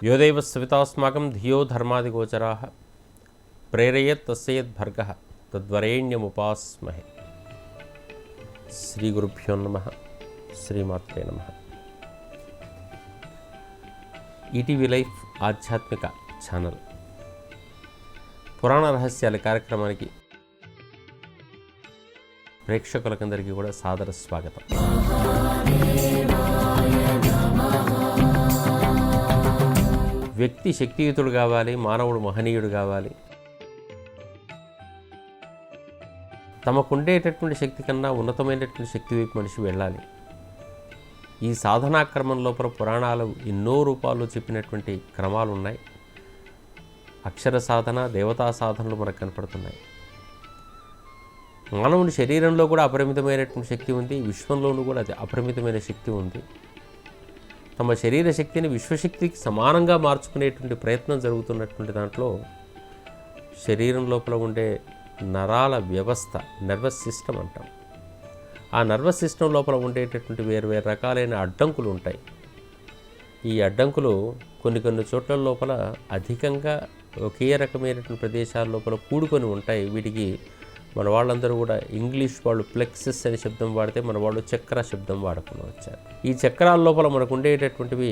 యోదైవ సవితాస్మాకం ధియో ధర్మాదిగోచరాః ప్రేరయేత్ తస్యేద్భర్గః తద్వరేణ్యముపాస్మహే. శ్రీ గురుభ్యో నమః. శ్రీమాత్రే నమః. ఈటీవీ లైఫ్ ఆధ్యాత్మిక ఛానల్ పురాణ రహస్యాల కార్యక్రమానికి ప్రేక్షకులకందరికీ కూడా సాదర స్వాగతం. వ్యక్తి శక్తియుతుడు కావాలి, మానవుడు మహనీయుడు కావాలి. తమకుండేటటువంటి శక్తి కన్నా ఉన్నతమైనటువంటి శక్తి వైపు మనిషి వెళ్ళాలి. ఈ సాధనా క్రమం లోపల పురాణాలు ఎన్నో రూపాల్లో చెప్పినటువంటి క్రమాలు ఉన్నాయి. అక్షర సాధన, దేవతా సాధనలు మనకు కనపడుతున్నాయి. మానవుని శరీరంలో కూడా అపరిమితమైనటువంటి శక్తి ఉంది, విశ్వంలోనూ కూడా అది అపరిమితమైన శక్తి ఉంది. తమ శరీర శక్తిని విశ్వశక్తికి సమానంగా మార్చుకునేటువంటి ప్రయత్నం జరుగుతున్నటువంటి దాంట్లో శరీరం లోపల ఉండే నరాల వ్యవస్థ, నర్వస్ సిస్టమ్ అంటాం. ఆ నర్వస్ సిస్టమ్ లోపల ఉండేటటువంటి వేరు రకాలైన అడ్డంకులు ఉంటాయి. ఈ అడ్డంకులు కొన్ని చోట్ల లోపల అధికంగా ఒకే రకమైనటువంటి ప్రదేశాల లోపల కూడుకొని ఉంటాయి. వీటికి మన వాళ్ళందరూ కూడా ఇంగ్లీష్ వాళ్ళు ప్లెక్సెస్ అనే శబ్దం వాడితే మన వాళ్ళు చక్ర శబ్దం వాడుకుని వచ్చారు. ఈ చక్రాల లోపల మనకు ఉండేటటువంటివి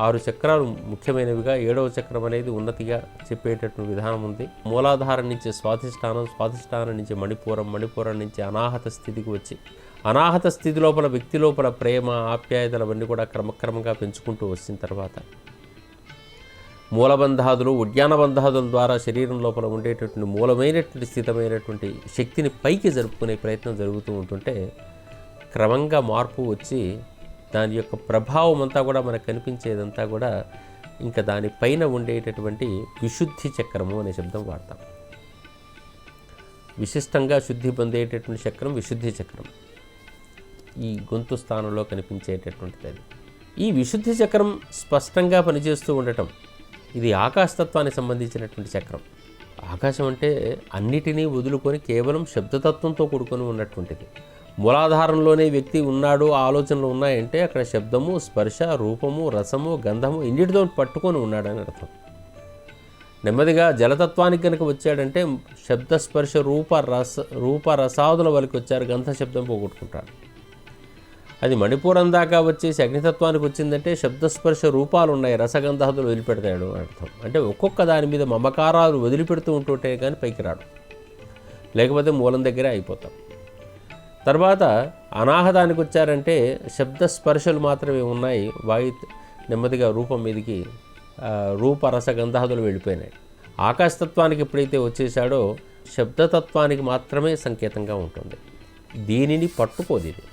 6 చక్రాలు ముఖ్యమైనవిగా, 7వ చక్రం అనేది ఉన్నతిగా చెప్పేటటువంటి విధానం ఉంది. మూలాధారం నుంచి స్వాధిష్టానం, స్వాధిష్టానం నుంచి మణిపూరం, మణిపూరం నుంచి అనాహత స్థితికి వచ్చి అనాహత స్థితి లోపల వ్యక్తి లోపల ప్రేమ, ఆప్యాయతలు అవన్నీ కూడా క్రమక్రమంగా పెంచుకుంటూ వచ్చిన తర్వాత మూలబంధాదులు, ఉద్యానబంధాదుల ద్వారా శరీరం లోపల ఉండేటటువంటి మూలమైనటువంటి స్థితమైనటువంటి శక్తిని పైకి జరుపుకునే ప్రయత్నం జరుగుతూ ఉంటుంటే క్రమంగా మార్పు వచ్చి దాని యొక్క ప్రభావం అంతా కూడా మనకు కనిపించేదంతా కూడా ఇంకా దానిపైన ఉండేటటువంటి విశుద్ధి చక్రము అనే శబ్దం వాడతాం. విశిష్టంగా శుద్ధి పొందేటటువంటి చక్రం విశుద్ధి చక్రం. ఈ గొంతు స్థానంలో కనిపించేటటువంటిది అది. ఈ విశుద్ధి చక్రం స్పష్టంగా పనిచేస్తూ ఉండటం, ఇది ఆకాశతత్వానికి సంబంధించినటువంటి చక్రం. ఆకాశం అంటే అన్నిటినీ వదులుకొని కేవలం శబ్దతత్వంతో కూడుకొని ఉన్నటువంటిది. మూలాధారంలోనే వ్యక్తి ఉన్నాడు, ఆలోచనలు ఉన్నాయంటే అక్కడ శబ్దము, స్పర్శ, రూపము, రసము, గంధము ఇన్నిటితో పట్టుకొని ఉన్నాడని అర్థం. నెమ్మదిగా జలతత్వానికి కనుక వచ్చాడంటే శబ్ద, స్పర్శ, రూపరసాదుల వరకు వచ్చారు, గంధ శబ్దం పోగొట్టుకుంటాడు. అది మణిపూరం దాకా వచ్చేసి అగ్నితత్వానికి వచ్చిందంటే శబ్దస్పర్శ రూపాలు ఉన్నాయి, రసగంధాదులు వదిలిపెడతాడు అర్థం. అంటే ఒక్కొక్క దాని మీద మమకారాలు వదిలిపెడుతూ ఉంటుంటే కానీ పైకి రాడు, లేకపోతే మూలం దగ్గరే అయిపోతాం. తర్వాత అనాహతానికి వచ్చారంటే శబ్దస్పర్శలు మాత్రమే ఉన్నాయి, వాయు నెమ్మదిగా రూపం మీదకి రూపరసగంధాదులు వెళ్ళిపోయినాయి. ఆకాశతత్వానికి ఎప్పుడైతే వచ్చేసాడో శబ్దతత్వానికి మాత్రమే సంకేతంగా ఉంటుంది. దీనిని పట్టుకోదు. ఇది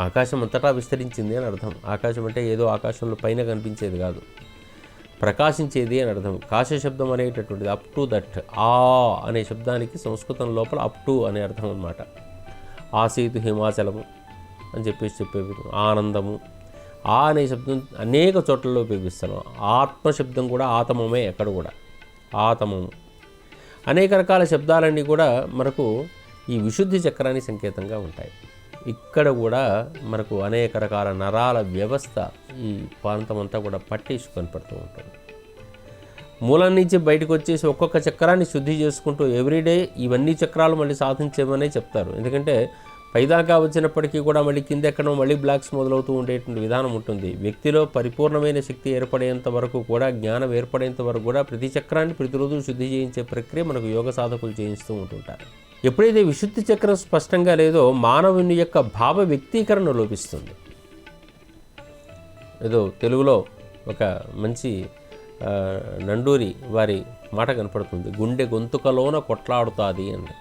ఆకాశం అంతటా విస్తరించింది అని అర్థం. ఆకాశం అంటే ఏదో ఆకాశంలో పైన కనిపించేది కాదు, ప్రకాశించేది అని అర్థం. కాశ శబ్దం అనేటటువంటిది అప్ టు దట్, ఆ అనే శబ్దానికి సంస్కృతం లోపల అప్ టు అనే అర్థం అన్నమాట. ఆసీతు హిమాచలము అని చెప్పేది. ఆనందము, ఆ అనే శబ్దం అనేక చోట్లలో ఉపయోగిస్తాను. ఆత్మశబ్దం కూడా ఆతమమే, ఎక్కడ కూడా ఆతమము. అనేక రకాల శబ్దాలన్నీ కూడా మనకు ఈ విశుద్ధి చక్రానికి సంకేతంగా ఉంటాయి. ఇక్కడ కూడా మనకు అనేక రకాల నరాల వ్యవస్థ ఈ ప్రాంతం అంతా కూడా పట్టేసి కనపడుతూ ఉంటుంది. మూలం నుంచి బయటకు వచ్చేసి ఒక్కొక్క చక్రాన్ని శుద్ధి చేసుకుంటూ ఎవ్రీడే ఇవన్నీ చక్రాలు మళ్ళీ సాధించేమనే చెప్తారు. ఎందుకంటే పైదాకా వచ్చినప్పటికీ కూడా మళ్ళీ కిందెక్కడో మళ్ళీ బ్లాక్స్ మొదలవుతూ ఉండేటువంటి విధానం ఉంటుంది. వ్యక్తిలో పరిపూర్ణమైన శక్తి ఏర్పడేంత వరకు కూడా, జ్ఞానం ఏర్పడేంత వరకు కూడా ప్రతి చక్రాన్ని ప్రతిరోజు శుద్ధి చేయించే ప్రక్రియ మనకు యోగ సాధకులు చేయిస్తూ ఉంటుంటారు. ఎప్పుడైతే విశుద్ధి చక్రం స్పష్టంగా లేదో మానవుని యొక్క భావ వ్యక్తీకరణ లోపిస్తుంది. ఏదో తెలుగులో ఒక మంచి నండూరి వారి మాట కనపడుతుంది, గుండె గొంతుకలోన కొట్లాడుతుంది అని.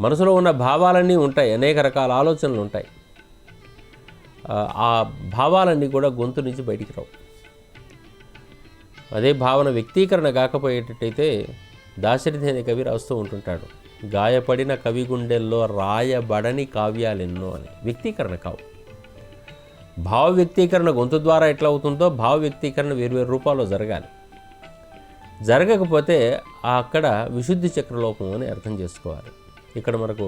మనసులో ఉన్న భావాలన్నీ ఉంటాయి, అనేక రకాల ఆలోచనలు ఉంటాయి. ఆ భావాలన్నీ కూడా గొంతు నుంచి బయటికి రావు. అదే భావన వ్యక్తీకరణ కాకపోయేటట్టయితే దాశరథి అనే కవి రాస్తూ ఉంటుంటాడు, గాయపడిన కవి గుండెల్లో రాయబడని కావ్యాలెన్నో అని. వ్యక్తీకరణ కావు. భావ వ్యక్తీకరణ గొంతు ద్వారా ఎట్లా అవుతుందో భావ వ్యక్తీకరణ వేరువేరు రూపాల్లో జరగాలి. జరగకపోతే అక్కడ విశుద్ధి చక్రలోపం అని అర్థం చేసుకోవాలి. ఇక్కడ మనకు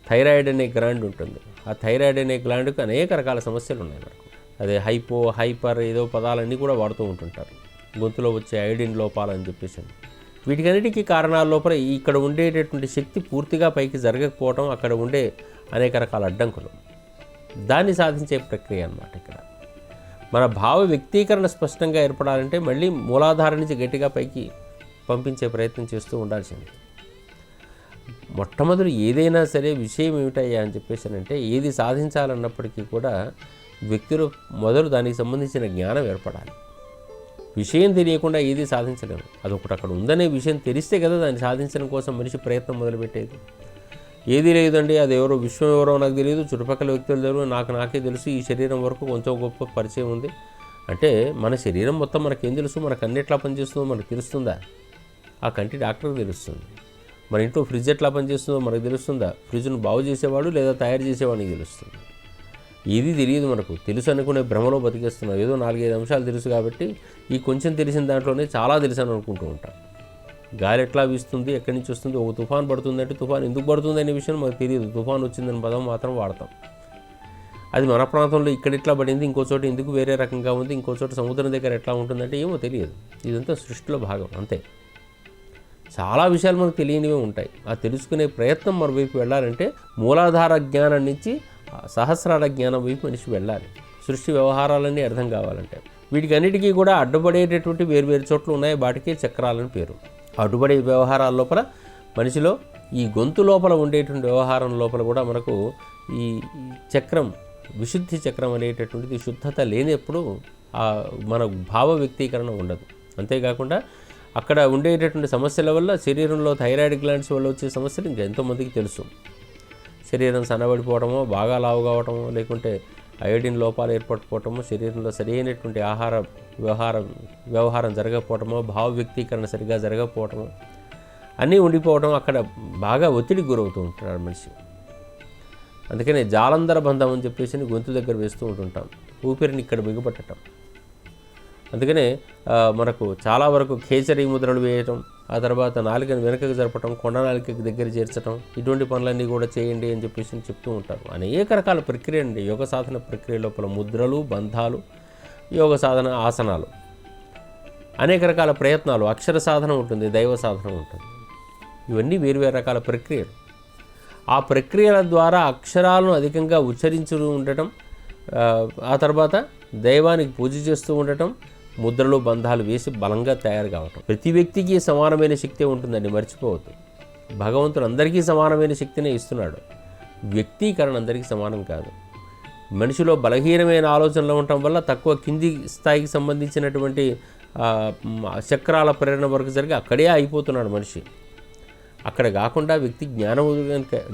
థైరాయిడ్ అనే గ్లాండ్ ఉంటుంది. ఆ థైరాయిడ్ అనే గ్లాండ్కి అనేక రకాల సమస్యలు ఉన్నాయి మనకు. అదే హైపో, హైపర్ ఏదో పదాలన్నీ కూడా వాడుతూ ఉంటుంటారు. గొంతులో వచ్చే ఐడిన్ లోపాలని చెప్పేసి వీటికన్నిటికీ కారణాల లోపల ఇక్కడ ఉండేటటువంటి శక్తి పూర్తిగా పైకి జరగకపోవడం, అక్కడ ఉండే అనేక రకాల అడ్డంకులు, దాన్ని సాధించే ప్రక్రియ అన్నమాట. ఇక్కడ మన భావ వ్యక్తీకరణ స్పష్టంగా ఏర్పడాలంటే మళ్ళీ మూలాధారం నుంచి గట్టిగా పైకి పంపించే ప్రయత్నం చేస్తూ ఉండాల్సింది. మొట్టమొదటి ఏదైనా సరే విషయం ఏమిటయ్యా అని చెప్పేసానంటే, ఏది సాధించాలన్నప్పటికీ కూడా వ్యక్తిలో మొదలు దానికి సంబంధించిన జ్ఞానం ఏర్పడాలి. విషయం తెలియకుండా ఏది సాధించలేము. అదొకటి అక్కడ ఉందనే విషయం తెలిస్తే కదా దాన్ని సాధించడం కోసం మనిషి ప్రయత్నం మొదలుపెట్టేది. ఏది లేదండి, అది ఎవరో విశ్వం ఎవరో నాకు తెలియదు, చుట్టుపక్కల వ్యక్తులు తెలియదు, నాకే తెలుసు, ఈ శరీరం వరకు కొంచెం గొప్ప పరిచయం ఉంది అంటే మన శరీరం మొత్తం మనకేం తెలుసు? మనకు అన్ని ఎట్లా పనిచేస్తుందో మనకు తెలుస్తుందా? ఆ కంటి డాక్టర్కి తెలుస్తుంది. మన ఇంట్లో ఫ్రిడ్జ్ ఎట్లా పనిచేస్తుందో మనకు తెలుస్తుందా? ఫ్రిడ్జ్ను బాగు చేసేవాడు లేదా తయారు చేసేవాడికి తెలుస్తుంది. ఏది తెలియదు మనకు. తెలుసు అనుకునే భ్రమలో బతికేస్తున్నాం. ఏదో 4-5 అంశాలు తెలుసు కాబట్టి ఈ కొంచెం తెలిసిన దాంట్లోనే చాలా తెలుసు అని అనుకుంటూ ఉంటాం. గాలి ఎట్లా వీస్తుంది, ఎక్కడి నుంచి వస్తుంది, ఒక తుఫాన్ పడుతుందంటే తుఫాన్ ఎందుకు పడుతుంది అనే విషయం మనకు తెలియదు. తుఫాన్ వచ్చిందని పదం మాత్రం వాడతాం. అది మన ప్రాంతంలో ఇక్కడ ఇట్లా పడింది, ఇంకో చోట ఎందుకు వేరే రకంగా ఉంది, ఇంకో చోట సముద్రం దగ్గర ఎట్లా ఉంటుందంటే ఏమో తెలియదు. ఇదంతా సృష్టిలో భాగం అంతే. చాలా విషయాలు మనకు తెలియనివే ఉంటాయి. ఆ తెలుసుకునే ప్రయత్నం మన వైపు వెళ్ళాలంటే మూలాధార జ్ఞానం నుంచి సహస్రాల జ్ఞానం వైపు మనిషి వెళ్ళాలి. సృష్టి వ్యవహారాలన్నీ అర్థం కావాలంటే వీటికి అన్నిటికీ కూడా అడ్డుపడేటటువంటి వేరువేరు చోట్ల ఉన్నాయి. వాటికి చక్రాలని పేరు. అడ్డుపడే వ్యవహారాల లోపల మనిషిలో ఈ గొంతు లోపల ఉండేటువంటి వ్యవహారం లోపల కూడా మనకు ఈ చక్రం, విశుద్ధి చక్రం అనేటటువంటిది శుద్ధత లేనప్పుడు మన భావ వ్యక్తీకరణ ఉండదు. అంతేకాకుండా అక్కడ ఉండేటటువంటి సమస్యల వల్ల శరీరంలో థైరాయిడ్ గ్లాండ్స్ వల్ల వచ్చే సమస్యలు ఇంకా ఎంతోమందికి తెలుసు. శరీరం సన్నబడిపోవటమో, బాగా లావు కావటమో, లేకుంటే అయోడిన్ లోపాలు ఏర్పడిపోవటమో, శరీరంలో సరైనటువంటి వ్యవహారం జరగకపోవటమో, భావ వ్యక్తీకరణ సరిగా జరగకపోవటమో అన్నీ ఉండిపోవటం, అక్కడ బాగా ఒత్తిడికి గురవుతూ ఉంటున్నాడు మనిషి. అందుకనే జాలంధర బంధం అని చెప్పేసి గొంతు దగ్గర వేస్తూ ఉంటుంటాం, ఊపిరిని ఇక్కడ బిగుపట్టడం. అందుకనే మనకు చాలా వరకు ఖేచరీ ముద్రలు వేయటం, ఆ తర్వాత నాలుకను వెనకకు జరపటం, కొండ నాలుకకి దగ్గర చేర్చడం, ఇటువంటి పనులన్నీ కూడా చేయండి అని చెప్పేసి చెప్తూ ఉంటారు. అనేక రకాల ప్రక్రియ అండి యోగ సాధన ప్రక్రియ లోపల. ముద్రలు, బంధాలు, యోగ సాధన, ఆసనాలు, అనేక రకాల ప్రయత్నాలు, అక్షర సాధన ఉంటుంది, దైవ సాధన ఉంటుంది. ఇవన్నీ వేరువేరు రకాల ప్రక్రియలు. ఆ ప్రక్రియల ద్వారా అక్షరాలను అధికంగా ఉచ్చరించు ఉండటం, ఆ తర్వాత దైవానికి పూజ చేస్తూ ఉండటం, ముద్రలు, బంధాలు వేసి బలంగా తయారు కావటం. ప్రతి వ్యక్తికి సమానమైన శక్తి ఉంటుందండి, మర్చిపోవద్దు. భగవంతుడు అందరికీ సమానమైన శక్తినే ఇస్తున్నాడు. వ్యక్తీకరణ అందరికీ సమానం కాదు. మనిషిలో బలహీనమైన ఆలోచనలు ఉండటం వల్ల తక్కువ కింది స్థాయికి సంబంధించినటువంటి చక్రాల ప్రేరణ వరకు జరిగి అక్కడే అయిపోతున్నాడు మనిషి. అక్కడ కాకుండా వ్యక్తి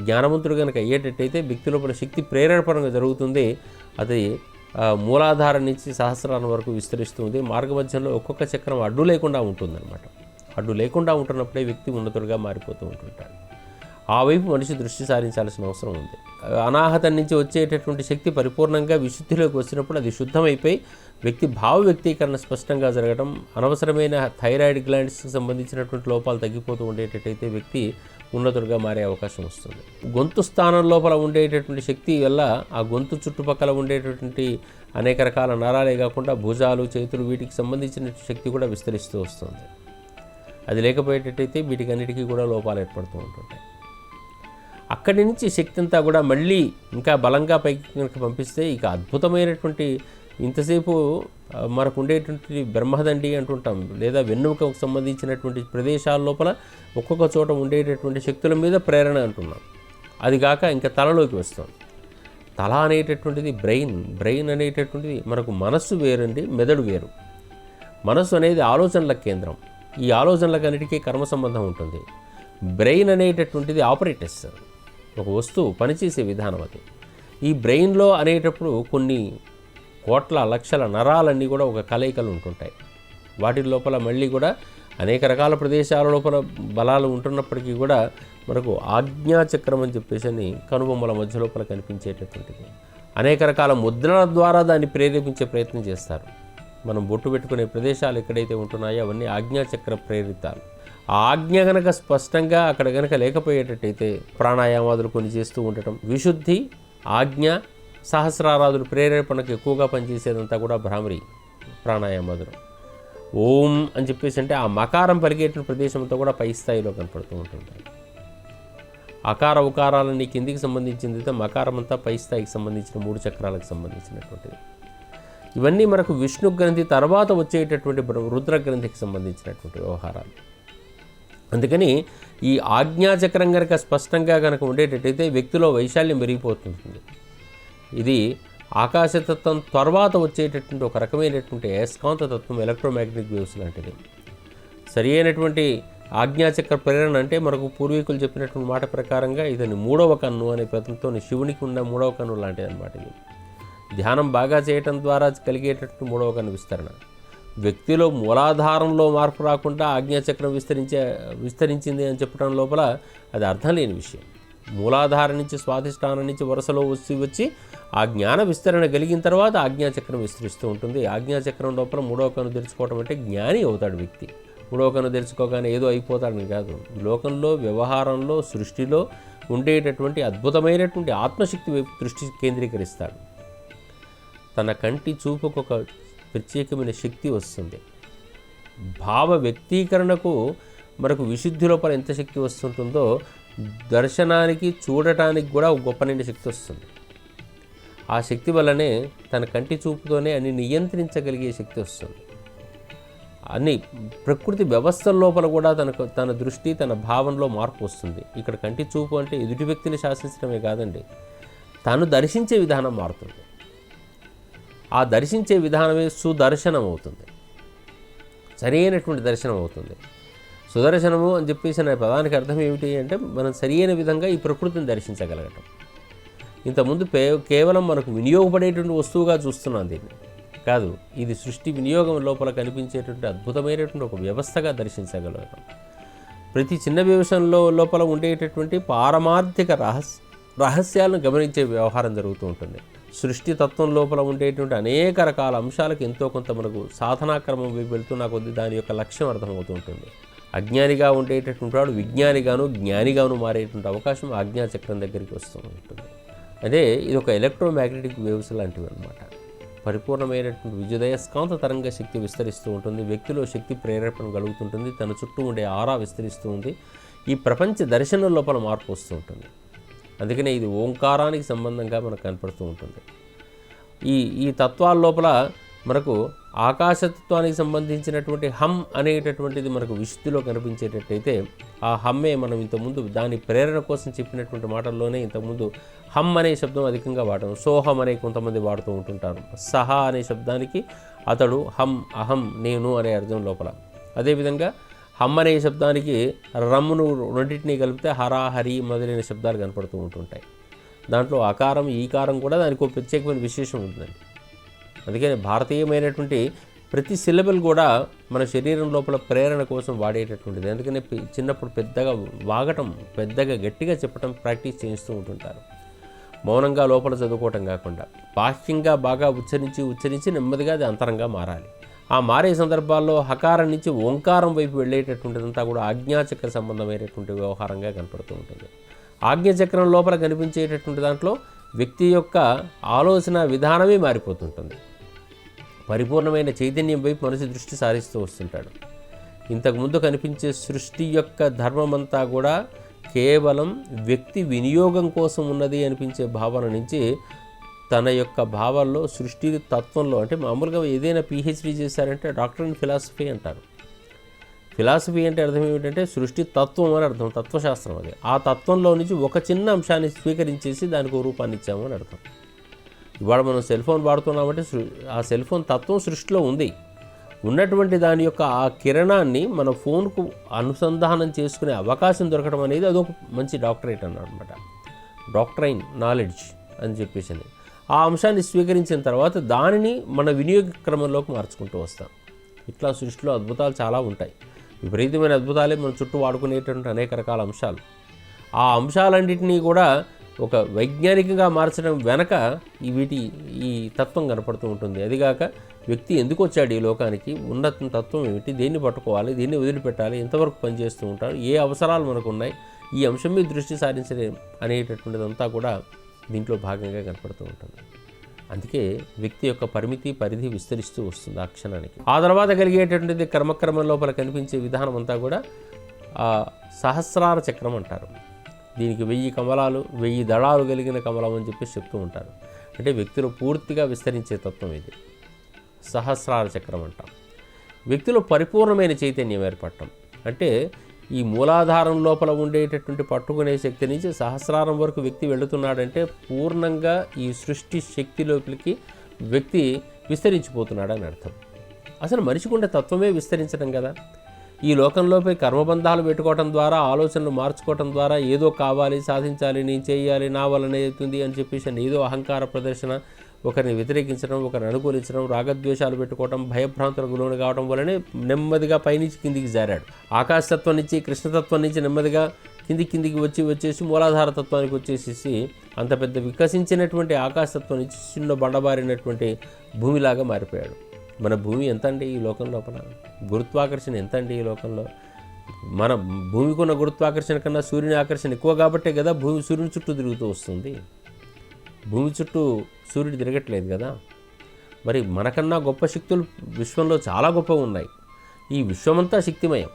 జ్ఞానవంతుడు కనుక అయ్యేటట్టయితే వ్యక్తి లోపల శక్తి ప్రేరణపరంగా జరుగుతుంది. అది మూలాధారం నుంచి సహస్రాల వరకు విస్తరిస్తుంది. మార్గమధ్యంలో ఒక్కొక్క చక్రం అడ్డు లేకుండా ఉంటుందన్నమాట. అడ్డు లేకుండా ఉంటున్నప్పుడే వ్యక్తి ఉన్నతుడిగా మారిపోతూ ఉంటుంటాడు. ఆ వైపు మనిషి దృష్టి సారించాల్సిన అవసరం ఉంది. అనాహతం నుంచి వచ్చేటటువంటి శక్తి పరిపూర్ణంగా విశుద్ధిలోకి వచ్చినప్పుడు అది శుద్ధమైపోయి వ్యక్తి భావ వ్యక్తీకరణ స్పష్టంగా జరగడం, అనవసరమైన థైరాయిడ్ గ్లాండ్స్కి సంబంధించినటువంటి లోపాలు తగ్గిపోతూ ఉండేటట్టయితే వ్యక్తి ఉన్నతుడిగా మారే అవకాశం వస్తుంది. గొంతు స్థానం లోపల ఉండేటటువంటి శక్తి వల్ల ఆ గొంతు చుట్టుపక్కల ఉండేటటువంటి అనేక రకాల నరాలే కాకుండా భుజాలు, చేతులు, వీటికి సంబంధించిన శక్తి కూడా విస్తరిస్తూ వస్తుంది. అది లేకపోయేటట్టయితే వీటికి అన్నిటికీ కూడా లోపాలు ఏర్పడుతూ ఉంటుంటాయి. అక్కడి నుంచి శక్తి అంతా కూడా మళ్ళీ ఇంకా బలంగా పైకి కనుక పంపిస్తే ఇక అద్భుతమైనటువంటి ఇంతసేపు మనకు ఉండేటువంటి బ్రహ్మదండి అంటుంటాం, లేదా వెన్నుముకకు సంబంధించినటువంటి ప్రదేశాల లోపల ఒక్కొక్క చోట ఉండేటటువంటి శక్తుల మీద ప్రేరణ అంటున్నాం. అది కాక ఇంకా తలలోకి వస్తాం. తల అనేటటువంటిది బ్రెయిన్ అనేటటువంటిది మనకు మనస్సు వేరండి, మెదడు వేరు. మనస్సు అనేది ఆలోచనల కేంద్రం. ఈ ఆలోచనలకు అన్నిటికీ కర్మ సంబంధం ఉంటుంది. బ్రెయిన్ అనేటటువంటిది ఆపరేటర్స్, ఒక వస్తువు పనిచేసే విధానం. అది ఈ బ్రెయిన్లో అనేటప్పుడు కొన్ని కోట్ల లక్షల నరాలన్నీ కూడా ఒక కలయికలు ఉంటుంటాయి. వాటి లోపల మళ్ళీ కూడా అనేక రకాల ప్రదేశాల లోపల బలాలు ఉంటున్నప్పటికీ కూడా మనకు ఆజ్ఞాచక్రం అని చెప్పేసి కనుబొమ్మల మధ్య లోపల కనిపించేటటువంటిది. అనేక రకాల ముద్రల ద్వారా దాన్ని ప్రేరేపించే ప్రయత్నం చేస్తారు. మనం బొట్టు పెట్టుకునే ప్రదేశాలు ఎక్కడైతే ఉంటున్నాయో అవన్నీ ఆజ్ఞాచక్ర ప్రేరితాలు. ఆ ఆజ్ఞ గనక స్పష్టంగా అక్కడ గనక లేకపోయేటట్టయితే ప్రాణాయామాదులు కొన్ని చేస్తూ ఉండటం, విశుద్ధి, ఆజ్ఞ, సహస్రారాధులు ప్రేరేపణకు ఎక్కువగా పనిచేసేదంతా కూడా భ్రామరి ప్రాణాయామాదులు. ఓం అని చెప్పేసి అంటే ఆ మకారం పలికేటువంటి ప్రదేశంతో కూడా పై స్థాయిలో కనపడుతూ ఉంటుంది. అకార ఉకారాలన్నీ కిందికి సంబంధించింది అయితే మకారం అంతా పై స్థాయికి సంబంధించిన 3 చక్రాలకు సంబంధించినటువంటిది. ఇవన్నీ మనకు విష్ణు గ్రంథి తర్వాత వచ్చేటటువంటి రుద్ర గ్రంథికి సంబంధించినటువంటి వ్యవహారాలు. అందుకని ఈ ఆజ్ఞాచక్రం కనుక స్పష్టంగా కనుక ఉండేటట్టయితే వ్యక్తిలో వైశాల్యం పెరిగిపోతుంటుంది. ఇది ఆకాశతత్వం తర్వాత వచ్చేటటువంటి ఒక రకమైనటువంటి అయస్కాంత తత్వం, ఎలక్ట్రోమాగ్నెటిక్ వేవ్స్ లాంటిది. సరి అయినటువంటి ఆజ్ఞాచక్ర ప్రేరణ అంటే మనకు పూర్వీకులు చెప్పినటువంటి మాట ప్రకారంగా ఇతని 3వ కన్ను అనే పదంతో శివునికి ఉన్న 3వ కన్ను లాంటిది అనమాట. ఇది ధ్యానం బాగా చేయటం ద్వారా కలిగేటటువంటి 3వ కన్ను విస్తరణ. వ్యక్తిలో మూలాధారంలో మార్పు రాకుండా ఆజ్ఞాచక్రం విస్తరించింది అని చెప్పడం లోపల అది అర్థం లేని విషయం. మూలాధారం నుంచి స్వాధిష్టానం నుంచి వరుసలో వచ్చి ఆ జ్ఞాన విస్తరణ కలిగిన తర్వాత ఆజ్ఞాచక్రం విస్తరిస్తూ ఉంటుంది. ఆజ్ఞాచక్రం లోపల 3వ కన్ను తెరుచుకోవటం అంటే జ్ఞాని అవుతాడు వ్యక్తి. 3వ కన్ను తెరుచుకోగానే ఏదో అయిపోతాడని కాదు. లోకంలో, వ్యవహారంలో, సృష్టిలో ఉండేటటువంటి అద్భుతమైనటువంటి ఆత్మశక్తి వైపు దృష్టి కేంద్రీకరిస్తాడు. తన కంటి చూపుకు ఒక ప్రత్యేకమైన శక్తి వస్తుంది. భావ వ్యక్తీకరణకు మనకు విశుద్ధి లోపల ఎంత శక్తి వస్తుంటుందో దర్శనానికి, చూడటానికి కూడా ఒక గొప్పనైన శక్తి వస్తుంది. ఆ శక్తి వల్లనే తన కంటి చూపుతోనే అన్ని నియంత్రించగలిగే శక్తి వస్తుంది. అన్ని ప్రకృతి వ్యవస్థల లోపల కూడా తన దృష్టి, తన భావనలో మార్పు వస్తుంది. ఇక్కడ కంటి చూపు అంటే ఎదుటి వ్యక్తిని శాసించడమే కాదండి, తను దర్శించే విధానం మారుతుంది. ఆ దర్శించే విధానమే సుదర్శనం అవుతుంది, సరైనటువంటి దర్శనం అవుతుంది. సుదర్శనము అని చెప్పేసి నా పదానికి అర్థం ఏమిటి అంటే మనం సరైన విధంగా ఈ ప్రకృతిని దర్శించగలగటం. ఇంతకుముందు కేవలం మనకు వినియోగపడేటువంటి వస్తువుగా చూస్తున్నాం దీన్ని కాదు, ఇది సృష్టి వినియోగం లోపల కనిపించేటువంటి అద్భుతమైనటువంటి ఒక వ్యవస్థగా దర్శించగలగటం. ప్రతి చిన్న విషయంలో లోపల ఉండేటటువంటి పారమార్థిక రహస్యాలను గమనించే వ్యవహారం జరుగుతూ ఉంటుంది. సృష్టి తత్వం లోపల ఉండేటువంటి అనేక రకాల అంశాలకు ఎంతో కొంత మనకు సాధనాక్రమం వెళ్తున్నా కొద్దీ దాని యొక్క లక్ష్యం అర్థమవుతూ ఉంటుంది. అజ్ఞానిగా ఉండేటటువంటి వాడు విజ్ఞానిగాను, జ్ఞానిగాను మారేటువంటి అవకాశం ఆజ్ఞాచక్రం దగ్గరికి వస్తూ ఉంటుంది. అదే ఇది ఒక ఎలక్ట్రోమాగ్నెటిక్ వేవ్స్ లాంటివి అనమాట. పరిపూర్ణమైనటువంటి విద్యుదయస్కాంత తరంగ శక్తి విస్తరిస్తూ ఉంటుంది. వ్యక్తిలో శక్తి ప్రేరేపణ కలుగుతుంటుంది. తన చుట్టూ ఉండే ఆరా విస్తరిస్తూ ఉంది. ఈ ప్రపంచ దర్శనం లోపల మార్పు వస్తూ ఉంటుంది. అందుకనే ఇది ఓంకారానికి సంబంధంగా మనకు కనపడుతూ ఉంటుంది. ఈ తత్వాల లోపల మనకు ఆకాశతత్వానికి సంబంధించినటువంటి హమ్ అనేటటువంటిది మనకు విశుద్ధిలో కనిపించేటట్టయితే ఆ హమ్మే మనం ఇంతకుముందు దాని ప్రేరణ కోసం చెప్పినటువంటి మాటల్లోనే ఇంతకుముందు హమ్ అనే శబ్దం అధికంగా వాడడం. సోహం అనే కొంతమంది వాడుతూ ఉంటుంటారు. సహా అనే శబ్దానికి అతడు, హమ్ అహం నేను అనే అర్థం లోపల. అదేవిధంగా హమ్ అనే శబ్దానికి రమ్మును రెండింటినీ కలిపితే హరా, హరి మొదలైన శబ్దాలు కనపడుతూ ఉంటుంటాయి. దాంట్లో అకారం, ఈకారం కూడా దానికి ఒక ప్రత్యేకమైన విశేషం ఉంటుందండి. అందుకని భారతీయమైనటువంటి ప్రతి సిలబల్ కూడా మన శరీరం లోపల ప్రేరణ కోసం వాడేటటువంటిది. అందుకని చిన్నప్పుడు పెద్దగా వాగటం, పెద్దగా గట్టిగా చెప్పటం ప్రాక్టీస్ చేస్తూ ఉంటుంటారు. మౌనంగా లోపల చదువుకోవటం కాకుండా బాహ్యంగా బాగా ఉచ్చరించి నెమ్మదిగా అది అంతరంగా మారాలి. ఆ మారే సందర్భాల్లో హకారం నుంచి ఓంకారం వైపు వెళ్ళేటటువంటిదంతా కూడా ఆజ్ఞాచక్ర సంబంధమైనటువంటి వ్యవహారంగా కనపడుతూ ఉంటుంది. ఆజ్ఞాచక్రం లోపల కనిపించేటటువంటి దాంట్లో వ్యక్తి యొక్క ఆలోచన విధానమే మారిపోతుంటుంది. పరిపూర్ణమైన చైతన్యం వైపు మనిషి దృష్టి సారిస్తూ వస్తుంటాడు. ఇంతకుముందు కనిపించే సృష్టి యొక్క ధర్మమంతా కూడా కేవలం వ్యక్తి వినియోగం కోసం ఉన్నది అనిపించే భావన నుంచి తన యొక్క భావాల్లో సృష్టి తత్వంలో, అంటే మామూలుగా ఏదైనా పిహెచ్డీ చేశారంటే డాక్టర్ ఇన్ ఫిలాసఫీ అంటారు. ఫిలాసఫీ అంటే అర్థం ఏమిటంటే సృష్టి తత్వం అని అర్థం, తత్వశాస్త్రం అది. ఆ తత్వంలో నుంచి ఒక చిన్న అంశాన్ని స్వీకరించేసి దానికి ఒక రూపాన్ని ఇచ్చాము అని అర్థం. ఇవాళ మనం సెల్ ఫోన్ వాడుతున్నామంటే ఆ సెల్ ఫోన్ తత్వం సృష్టిలో ఉంది. ఉన్నటువంటి దాని యొక్క ఆ కిరణాన్ని మన ఫోన్కు అనుసంధానం చేసుకునే అవకాశం దొరకడం అనేది అదొక మంచి డాక్టరేట్ అన్నమాట. డాక్టరైన్ నాలెడ్జ్ అని చెప్పేసి ఆ అంశాన్ని స్వీకరించిన తర్వాత దానిని మన వినియోగ క్రమంలోకి మార్చుకుంటూ వస్తాం. ఇట్లా సృష్టిలో అద్భుతాలు చాలా ఉంటాయి. విపరీతమైన అద్భుతాలే మన చుట్టూ వాడుకునేటువంటి అనేక రకాల అంశాలు. ఆ అంశాలన్నింటినీ కూడా ఒక వైజ్ఞానికంగా మార్చడం వెనక ఈ తత్వం కనపడుతూ ఉంటుంది. అదిగాక వ్యక్తి ఎందుకు వచ్చాడు ఈ లోకానికి, ఉన్నత తత్వం ఏమిటి, దేన్ని పట్టుకోవాలి, దీన్ని వదిలిపెట్టాలి, ఎంతవరకు పనిచేస్తూ ఉంటారు, ఏ అవసరాలు మనకు ఉన్నాయి, ఈ అంశం మీద దృష్టి సారించడం అనేటటువంటిదంతా కూడా దీంట్లో భాగంగా కనపడుతూ ఉంటుంది. అందుకే వ్యక్తి యొక్క పరిధి విస్తరిస్తూ వస్తుంది ఆ క్షణానికి. ఆ తర్వాత కలిగేటటువంటిది క్రమక్రమం లోపల కనిపించే విధానం అంతా కూడా సహస్రార చక్రం అంటారు. దీనికి 1000 కమలాలు 1000 దళాలు కలిగిన కమలం అని చెప్పి చెప్తూ ఉంటారు. అంటే వ్యక్తిలో పూర్తిగా విస్తరించే తత్వం ఇది సహస్రార చక్రం అంటాం. వ్యక్తిలో పరిపూర్ణమైన చైతన్యం ఏర్పడటం అంటే ఈ మూలాధారం లోపల ఉండేటటువంటి పట్టుకునే శక్తి నుంచి సహస్రారం వరకు వ్యక్తి వెళుతున్నాడంటే పూర్ణంగా ఈ సృష్టి శక్తి లోపలికి వ్యక్తి విస్తరించిపోతున్నాడని అర్థం. అసలు మనిషికి ఉండే తత్వమే విస్తరించడం కదా. ఈ లోకంలోపై కర్మబంధాలు పెట్టుకోవడం ద్వారా, ఆలోచనలు మార్చుకోవడం ద్వారా ఏదో కావాలి, సాధించాలి, నేను చేయాలి, నా వల్లనే అవుతుంది అని చెప్పేసి ఏదో అహంకార ప్రదర్శన, ఒకరిని వ్యతిరేకించడం, ఒకరిని అనుకూలించడం, రాగద్వేషాలు పెట్టుకోవడం, భయభ్రాంతులకు లోను కావడం వల్లనే నెమ్మదిగా పైనుంచి కిందికి జారాడు. ఆకాశతత్వం నుంచి కృష్ణతత్వం నుంచి నెమ్మదిగా కిందికి వచ్చేసి మూలాధార తత్వానికి వచ్చేసేసి అంత పెద్ద వికసించినటువంటి ఆకాశతత్వం నుంచి చిన్న బండబారినటువంటి భూమిలాగా మారిపోయాడు. మన భూమి ఎంత అండి ఈ లోకం లోపల, గురుత్వాకర్షణ ఎంత అండి ఈ లోకంలో. మన భూమికి ఉన్న గురుత్వాకర్షణ కన్నా సూర్యుని ఆకర్షణ ఎక్కువ కాబట్టే కదా భూమి సూర్యుని చుట్టూ తిరుగుతూ వస్తుంది. భూమి చుట్టూ సూర్యుడు తిరగట్లేదు కదా. మరి మనకన్నా గొప్ప శక్తులు విశ్వంలో చాలా గొప్పవి ఉన్నాయి. ఈ విశ్వమంతా శక్తిమయం.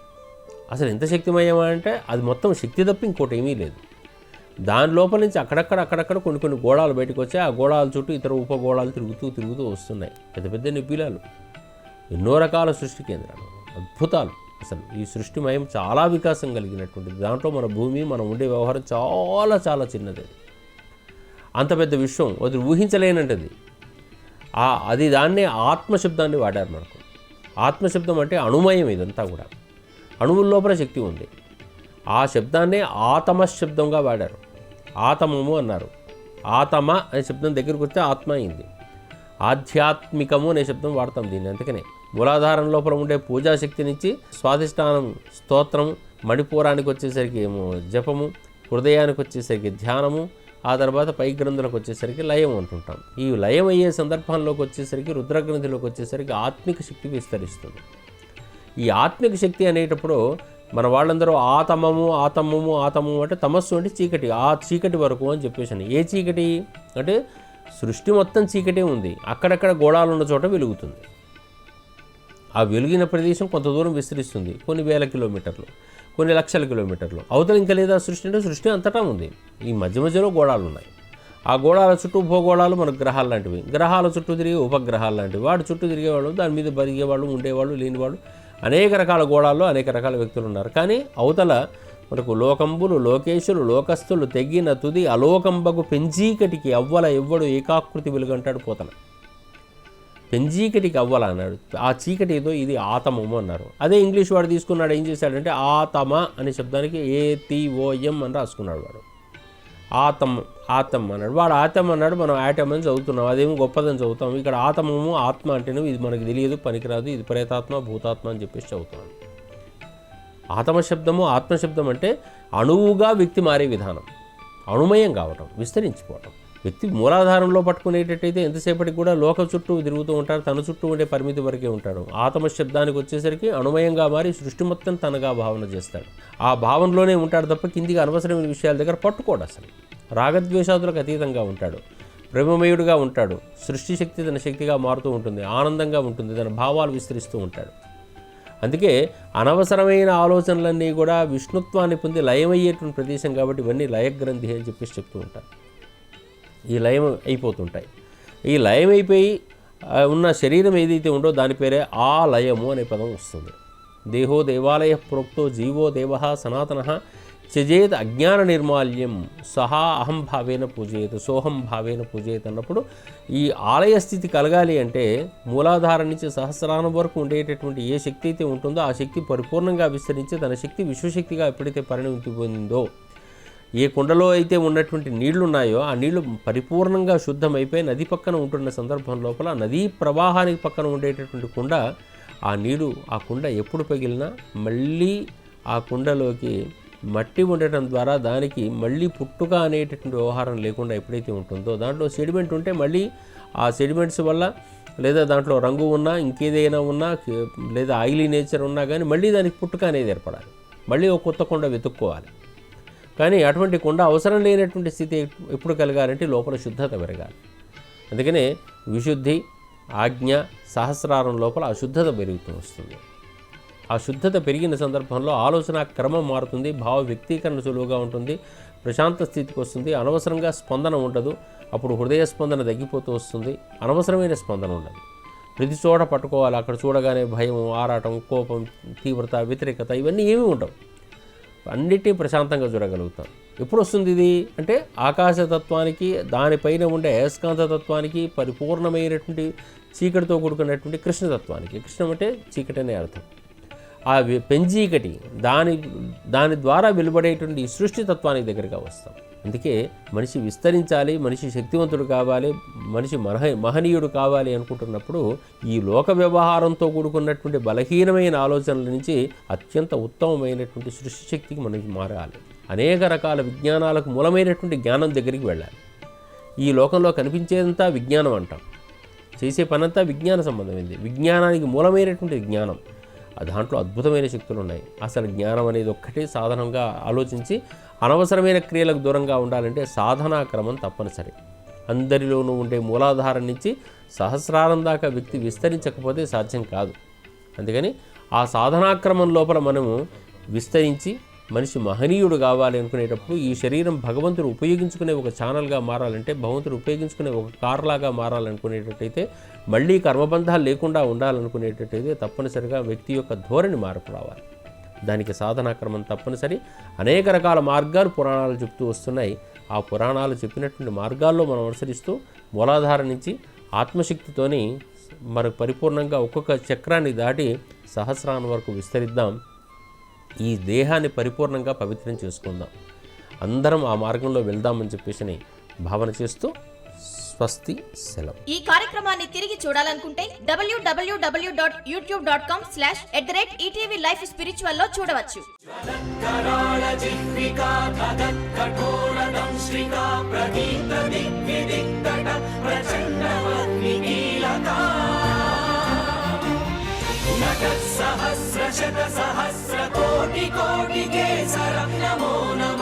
అసలు ఎంత శక్తిమయం అంటే అది మొత్తం శక్తి తప్ప ఇంకోటి ఏమీ లేదు. దాని లోపల నుంచి అక్కడక్కడ కొన్ని గోళాలు బయటకు వచ్చాయి. ఆ గోళాల చుట్టూ ఇతర ఉపగోళాలు తిరుగుతూ వస్తున్నాయి. పెద్ద నిబ్బిలాలు, ఎన్నో రకాల సృష్టి కేంద్రాలు, అద్భుతాలు. అసలు ఈ సృష్టిమయం చాలా వికాసం కలిగినటువంటిది. దాంట్లో మన భూమి, మనం ఉండే వ్యవహారం చాలా చాలా చిన్నది. అంత పెద్ద విశ్వం అది ఊహించలేనంటది. అది దాన్నే ఆత్మశబ్దాన్ని వాడారు మనకు. ఆత్మశబ్దం అంటే అణుమయం. ఇదంతా కూడా అణువుల లోపల శక్తి ఉంది. ఆ శబ్దాన్నే ఆతమ శబ్దంగా వాడారు. ఆతమము అన్నారు. ఆతమ అనే శబ్దం దగ్గరికి వస్తే ఆత్మ అయింది. ఆధ్యాత్మికము అనే శబ్దం వాడతాం దీన్ని. అందుకనే మూలాధారం లోపల ఉండే పూజాశక్తి నుంచి స్వాధిష్టానం, స్తోత్రం, మణిపూరానికి వచ్చేసరికి ఏమో జపము, హృదయానికి వచ్చేసరికి ధ్యానము, ఆ తర్వాత పై గ్రంథులకు వచ్చేసరికి లయం అంటుంటాం. ఈ లయం అయ్యే సందర్భంలోకి వచ్చేసరికి రుద్రగ్రంథిలోకి వచ్చేసరికి ఆత్మిక శక్తి విస్తరిస్తుంది. ఈ ఆత్మిక శక్తి అనేటప్పుడు మన వాళ్ళందరూ ఆతమము అంటే తమస్సు అంటే చీకటి, ఆ చీకటి వరకు అని చెప్పేసి. ఏ చీకటి అంటే సృష్టి మొత్తం చీకటే ఉంది. అక్కడక్కడ గోళాలు ఉన్న చోట వెలుగుతుంది. ఆ వెలిగిన ప్రదేశం కొంత దూరం విస్తరిస్తుంది. కొన్ని వేల కిలోమీటర్లు, కొన్ని లక్షల కిలోమీటర్లు అవతల. ఇంకా లేదా సృష్టి అంటే సృష్టి అంతటా ఉంది. ఈ మధ్యలో గోళాలు ఉన్నాయి. ఆ గోళాల చుట్టూ భూగోళాలు మనకు గ్రహాలు లాంటివి, గ్రహాల చుట్టూ తిరిగే ఉపగ్రహాలు లాంటివి, వాటి చుట్టూ తిరిగేవాళ్ళు, దాని మీద బరిగేవాళ్ళు, ఉండేవాళ్ళు, లేనివాళ్ళు, అనేక రకాల గోళాల్లో అనేక రకాల వ్యక్తులు ఉన్నారు. కానీ అవతల మనకు లోకంబులు, లోకేశులు, లోకస్తులు, తెగిన తుది అలోకంబకు పెంజీకటికి అవ్వల ఎవ్వడు ఏకాకృతి వెలుగంటాడు పోతన. పెంజీకటికి అవ్వల అన్నాడు. ఆ చీకటి ఏదో ఇది ఆతమము అన్నారు. అదే ఇంగ్లీష్ వాడు తీసుకున్నాడు. ఏం చేశాడంటే ఆతమ అనే శబ్దానికి ATOM అని రాసుకున్నాడు వాడు. ఆతం అన్నాడు వాడు. ఆతం అన్నాడు, మనం ఆటమ్ అని చదువుతున్నాం. అదేమో గొప్పదని చదువుతాం. ఇక్కడ ఆతమము, ఆత్మ అంటేనే ఇది మనకు తెలియదు, పనికిరాదు, ఇది ప్రేతాత్మ, భూతాత్మ అని చెప్పేసి చదువుతున్నాం. ఆత్మశబ్దము, ఆత్మశబ్దం అంటే అణువుగా వ్యక్తి మారే విధానం, అణుమయం కావటం, విస్తరించిపోవటం. వ్యక్తి మూలాధారంలో పట్టుకునేటట్టయితే ఎంతసేపటికి కూడా లోక చుట్టూ తిరుగుతూ ఉంటారు, తన చుట్టూ ఉండే పరిమితి వరకే ఉంటాడు. ఆత్మశబ్దానికి వచ్చేసరికి అణుమయంగా మారి సృష్టి మొత్తం తనగా భావన చేస్తాడు. ఆ భావనలోనే ఉంటాడు తప్ప కిందికి అనవసరమైన విషయాల దగ్గర పట్టుకోడు. అసలు రాగద్వేషాదులకు అతీతంగా ఉంటాడు, ప్రేమమయుడుగా ఉంటాడు. సృష్టి శక్తి తన శక్తిగా మారుతూ ఉంటుంది, ఆనందంగా ఉంటుంది, తన భావాలు విస్తరిస్తూ ఉంటాడు. అందుకే అనవసరమైన ఆలోచనలన్నీ కూడా విష్ణుత్వాన్ని పొంది లయమయ్యేటువంటి ప్రదేశం కాబట్టి ఇవన్నీ లయగ్రంథి అని చెప్పేసి చెప్తూ ఉంటారు. ఈ లయం అయిపోతుంటాయి. ఈ లయం అయిపోయి ఉన్న శరీరం ఏదైతే ఉందో దాని పేరే ఆ లయము అనే పదం వస్తుంది. దేహో దేవాలయ ప్రోక్తో జీవో దేవ సనాతన త్యజేత్ అజ్ఞాన నిర్మాల్యం సహా అహం భావేన పూజయేత్ సోహం భావేన పూజయేత్ అన్నప్పుడు ఈ ఆలయ స్థితి కలగాలి అంటే మూలాధారం నుంచి సహస్రానం వరకు ఉండేటటువంటి ఏ శక్తి అయితే ఉంటుందో ఆ శక్తి పరిపూర్ణంగా విస్తరించి తన శక్తి విశ్వశక్తిగా ఎప్పుడైతే పరిణమితి పొందిందో, ఏ కుండలో అయితే ఉన్నటువంటి నీళ్లు ఉన్నాయో ఆ నీళ్లు పరిపూర్ణంగా శుద్ధమైపోయి నది పక్కన ఉంటున్న సందర్భం లోపల నదీ ప్రవాహానికి పక్కన ఉండేటటువంటి కుండ, ఆ నీరు ఆ కుండ ఎప్పుడు పగిలినా మళ్ళీ ఆ కుండలోకి మట్టి ఉండటం ద్వారా దానికి మళ్ళీ పుట్టుక అనేటటువంటి వ్యవహారం లేకుండా ఎప్పుడైతే ఉంటుందో, దాంట్లో సెడిమెంట్ ఉంటే మళ్ళీ ఆ సెడిమెంట్స్ వల్ల లేదా దాంట్లో రంగు ఉన్నా ఇంకేదైనా ఉన్నా లేదా ఆయిలీ నేచర్ ఉన్నా కానీ మళ్ళీ దానికి పుట్టుక అనేది ఏర్పడాలి, మళ్ళీ ఒక కొత్త కొండ వెతుక్కోవాలి. కానీ అటువంటి కొండ అవసరం లేనటువంటి స్థితి ఎప్పుడు కలగాలంటే లోపల శుద్ధత పెరగాలి. అందుకనే విశుద్ధి, ఆజ్ఞ, సహస్రారం లోపల అశుద్ధత పెరుగుతూ వస్తుంది. ఆ శుద్ధత పెరిగిన సందర్భంలో ఆలోచన క్రమం మారుతుంది, భావ వ్యక్తీకరణ సులువుగా ఉంటుంది, ప్రశాంత స్థితికి వస్తుంది, అనవసరంగా స్పందన ఉండదు. అప్పుడు హృదయ స్పందన తగ్గిపోతూ వస్తుంది, అనవసరమైన స్పందన ఉండదు. ప్రతి చోట పట్టుకోవాలి, అక్కడ చూడగానే భయం, ఆరాటం, కోపం, తీవ్రత, వ్యతిరేకత ఇవన్నీ ఏమీ ఉండవు. అన్నిటినీ ప్రశాంతంగా చూడగలుగుతాం. ఎప్పుడు వస్తుంది ఇది అంటే ఆకాశతత్వానికి దానిపైన ఉండే అయస్కాంతతత్వానికి పరిపూర్ణమైనటువంటి చీకటితో కూడుకున్నటువంటి కృష్ణతత్వానికి, కృష్ణం అంటే చీకటి అనే అర్థం, ఆ పెంచీకటి దాని ద్వారా వెలువడేటువంటి సృష్టి తత్వానికి దగ్గరగా వస్తాం. అందుకే మనిషి విస్తరించాలి, మనిషి శక్తివంతుడు కావాలి, మనిషి మహనీయుడు కావాలి అనుకుంటున్నప్పుడు ఈ లోక వ్యవహారంతో కూడుకున్నటువంటి బలహీనమైన ఆలోచనల నుంచి అత్యంత ఉత్తమమైనటువంటి సృష్టి శక్తికి మనం మారాలి. అనేక రకాల విజ్ఞానాలకు మూలమైనటువంటి జ్ఞానం దగ్గరికి వెళ్ళాలి. ఈ లోకంలో కనిపించేదంతా విజ్ఞానం అంటాం, చేసే పనంతా విజ్ఞాన సంబంధమైంది. విజ్ఞానానికి మూలమైనటువంటి జ్ఞానం, దాంట్లో అద్భుతమైన శక్తులు ఉన్నాయి. అసలు జ్ఞానం అనేది ఒక్కటే సాధనంగా ఆలోచించి అనవసరమైన క్రియలకు దూరంగా ఉండాలంటే సాధనా క్రమం తప్పనిసరి. అందరిలోనూ ఉండే మూలాధారం నుంచి సహస్రారం దాకా వ్యక్తి విస్తరించకపోతే సాధ్యం కాదు. అందుకని ఆ సాధనాక్రమం లోపల మనము విస్తరించి మనిషి మహనీయుడు కావాలి అనుకునేటప్పుడు ఈ శరీరం భగవంతుడు ఉపయోగించుకునే ఒక ఛానల్గా మారాలంటే, భగవంతుడు ఉపయోగించుకునే ఒక కార్లాగా మారాలనుకునేటట్టయితే, మళ్ళీ కర్మబంధాలు లేకుండా ఉండాలనుకునేటట్టయితే తప్పనిసరిగా వ్యక్తి యొక్క ధోరణి మార్పు రావాలి. దానికి సాధనాక్రమం తప్పనిసరి. అనేక రకాల మార్గాలు పురాణాలు చెప్తూ వస్తున్నాయి. ఆ పురాణాలు చెప్పినటువంటి మార్గాల్లో మనం అనుసరిస్తూ మూలాధారం నుంచి ఆత్మశక్తితోని మనకు పరిపూర్ణంగా ఒక్కొక్క చక్రాన్ని దాటి సహస్రాన్ని వరకు విస్తరిద్దాం. ఈ దేహాన్ని పరిపూర్ణంగా పవిత్రం చేసుకుందాం. అందరం ఆ మార్గంలో వెళ్దామని చెప్పేసి భావన చేస్తూ స్వస్తి, సెలవు. ఈ కార్యక్రమాన్ని తిరిగి చూడాలనుకుంటే www.youtube.com/@ETV Life Spiritual లో చూడవచ్చు. सहस्र शत सहस्र कोटि कोटि केसरं नमो नमः।